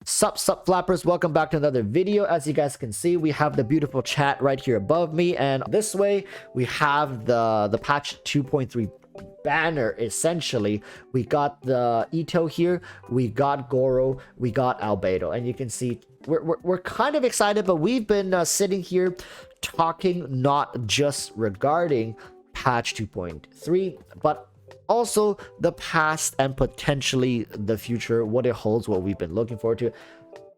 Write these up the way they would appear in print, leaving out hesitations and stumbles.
Sup flappers, welcome back to another video. As you guys can see, we have the beautiful chat right here above me, and this way we have the patch 2.3 banner. Essentially, we got the Ito here, we got Goro, we got Albedo, and you can see we're kind of excited, but we've been sitting here talking not just regarding patch 2.3 but also the past and potentially the future, what it holds, what we've been looking forward to.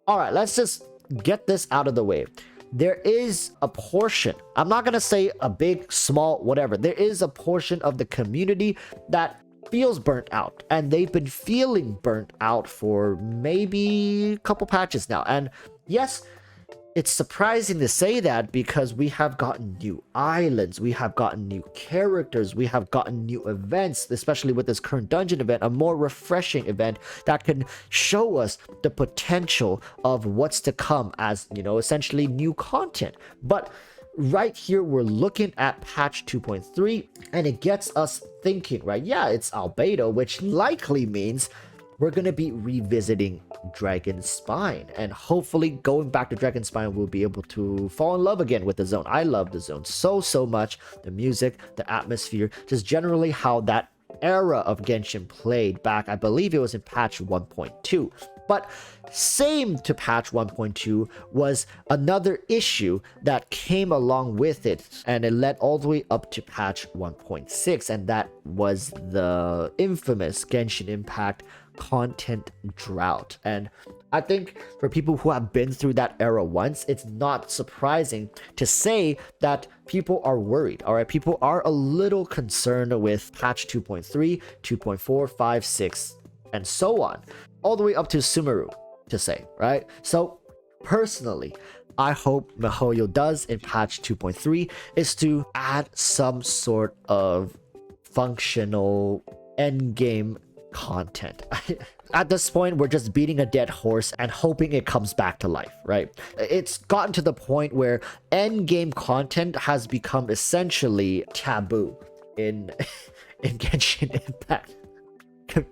All right, let's just get this out of the way. There is a portion, I'm not gonna say a big, small, whatever, there is a portion of the community that feels burnt out, and they've been feeling burnt out for maybe a couple patches now. And yes, it's surprising to say that because we have gotten new islands, we have gotten new characters, we have gotten new events, especially with this current dungeon event, a more refreshing event that can show us the potential of what's to come as, you know, essentially new content. But right here, we're looking at patch 2.3, and it gets us thinking, right? Yeah, it's Albedo, which likely means we're going to be revisiting Dragon Spine, and hopefully going back to Dragon Spine, we'll be able to fall in love again with the zone. I love the zone so much. The music, the atmosphere, just generally how that era of Genshin played back. I believe it was in patch 1.2. But same to patch 1.2 was another issue that came along with it, and it led all the way up to patch 1.6, and that was the infamous Genshin Impact content drought. And I think for people who have been through that era once, it's not surprising to say that people are worried. All right, people are a little concerned with patch 2.3, 2.4, 5, 6, and so on, all the way up to Sumeru, to say, right? So personally, I hope MiHoYo does in patch 2.3 is to add some sort of functional endgame content. At this point, we're just beating a dead horse and hoping it comes back to life, right? It's gotten to the point where endgame content has become essentially taboo in Genshin Impact.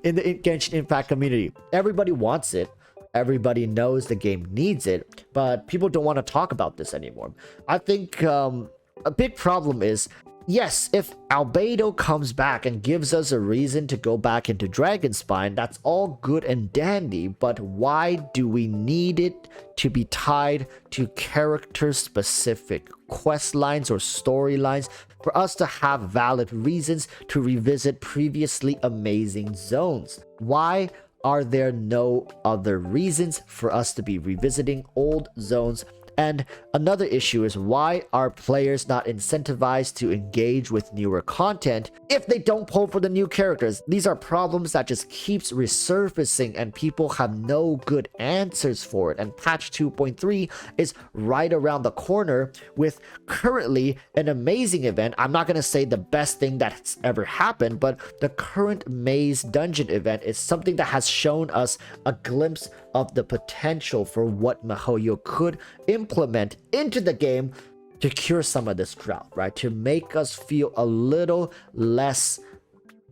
In the Genshin Impact community, everybody wants it, everybody knows the game needs it, but people don't want to talk about this anymore. I think a big problem is, yes, if Albedo comes back and gives us a reason to go back into Dragon Spine, that's all good and dandy, but why do we need it to be tied to character-specific quest lines or storylines for us to have valid reasons to revisit previously amazing zones? Why are there no other reasons for us to be revisiting old zones? And another issue is, why are players not incentivized to engage with newer content if they don't pull for the new characters? These are problems that just keeps resurfacing, and people have no good answers for it. And patch 2.3 is right around the corner with currently an amazing event. I'm not going to say the best thing that's ever happened, but the current Maze Dungeon event is something that has shown us a glimpse of the potential for what MiHoYo could implement into the game to cure some of this drought, right? To make us feel a little less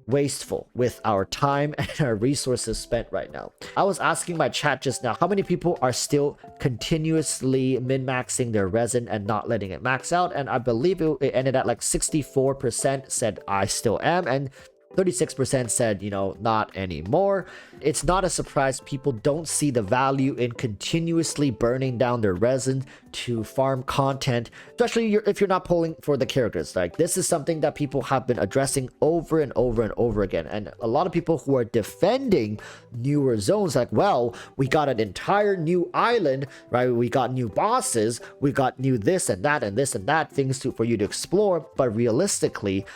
wasteful with our time and our resources spent right now. I was asking my chat just now, how many people are still continuously min-maxing their resin and not letting it max out? And I believe it ended at like 64% said I still am, and 36% said, you know, not anymore. It's not a surprise people don't see the value in continuously burning down their resin to farm content, especially if you're not pulling for the characters. Like, this is something that people have been addressing over and over and over again. And a lot of people who are defending newer zones, like, well, we got an entire new island, right? We got new bosses, we got new this and that and this and that, things for you to explore. But realistically,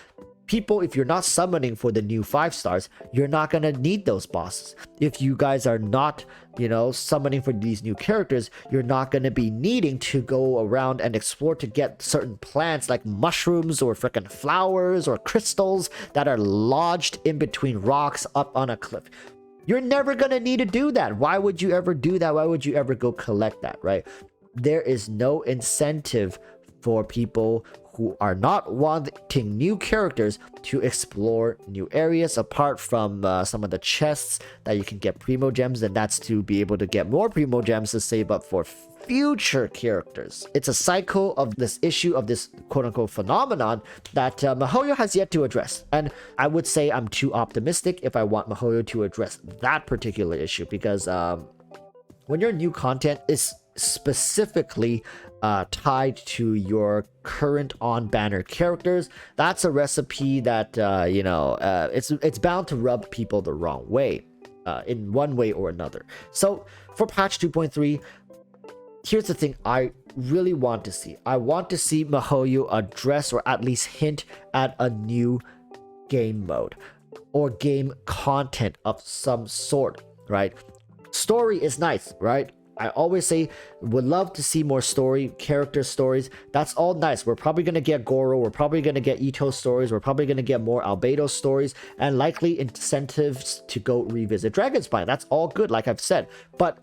people, if you're not summoning for the new 5 stars, you're not going to need those bosses. If you guys are not, you know, summoning for these new characters, you're not going to be needing to go around and explore to get certain plants like mushrooms or freaking flowers or crystals that are lodged in between rocks up on a cliff. You're never going to need to do that. Why would you ever do that? Why would you ever go collect that, right? There is no incentive for people who are not wanting new characters to explore new areas apart from some of the chests that you can get primo gems, and that's to be able to get more primo gems to save up for future characters. It's a cycle of this issue of this quote-unquote phenomenon that MiHoYo has yet to address, and I would say I'm too optimistic if I want MiHoYo to address that particular issue, because when your new content is specifically tied to your current on banner characters, that's a recipe that it's bound to rub people the wrong way in one way or another. So for patch 2.3, here's the thing I really want to see. I want to see MiHoYo address or at least hint at a new game mode or game content of some sort, right? Story is nice, right? I always say would love to see more story, character stories. That's all nice. We're probably going to get Goro, we're probably going to get Ito stories, we're probably going to get more Albedo stories, and likely incentives to go revisit Dragonspine. That's all good, like I've said. But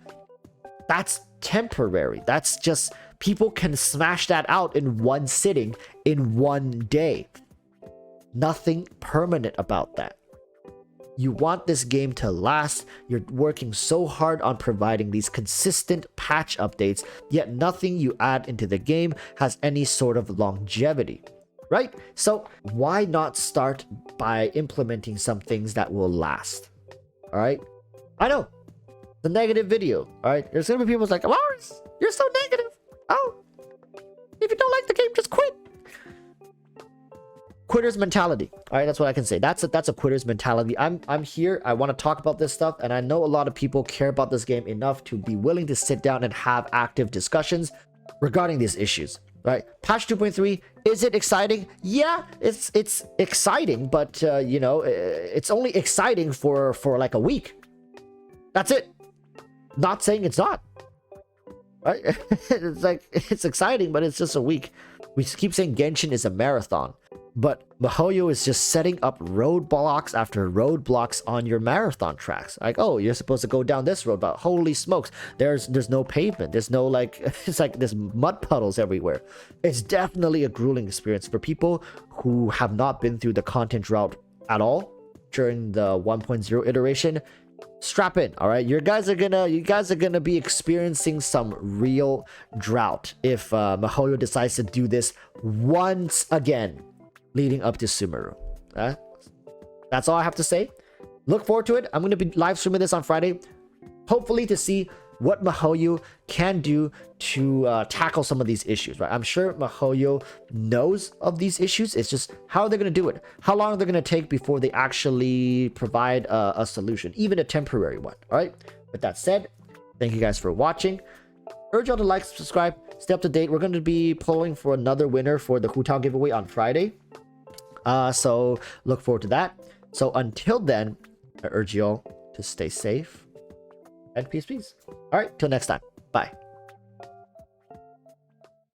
that's temporary. That's just, people can smash that out in one sitting, in one day. Nothing permanent about that. You want this game to last. You're working so hard on providing these consistent patch updates, yet nothing you add into the game has any sort of longevity, right? So why not start by implementing some things that will last? All right, I know the negative video. All right, there's gonna be people like, Lawrence, you're so negative. Oh, if you don't like the game, just quit. Quitter's mentality. All right, that's what I can say. That's a quitter's mentality. I'm here. I want to talk about this stuff, and I know a lot of people care about this game enough to be willing to sit down and have active discussions regarding these issues. Right? Patch 2.3, is it exciting? Yeah, it's exciting, but it's only exciting for like a week. That's it. Not saying it's not. Right? It's like, it's exciting, but it's just a week. We keep saying Genshin is a marathon. But MiHoYo is just setting up roadblocks after roadblocks on your marathon tracks. Like, oh, you're supposed to go down this road, but holy smokes, there's no pavement. There's no, like, it's like there's mud puddles everywhere. It's definitely a grueling experience for people who have not been through the content drought at all during the 1.0 iteration. Strap in, all right? You guys are gonna be experiencing some real drought if MiHoYo decides to do this once again, leading up to Sumeru. That's all I have to say. Look forward to it. I'm going to be live streaming this on Friday, hopefully to see what MiHoYo can do to tackle some of these issues, right? I'm sure MiHoYo knows of these issues. It's just how are they going to do it? How long are they going to take before they actually provide a solution, even a temporary one, all right? With that said, thank you guys for watching. Urge y'all to like, subscribe, stay up to date. We're going to be polling for another winner for the Hutao giveaway on Friday. So look forward to that. So until then, I urge y'all to stay safe and peace. All right, till next time. Bye.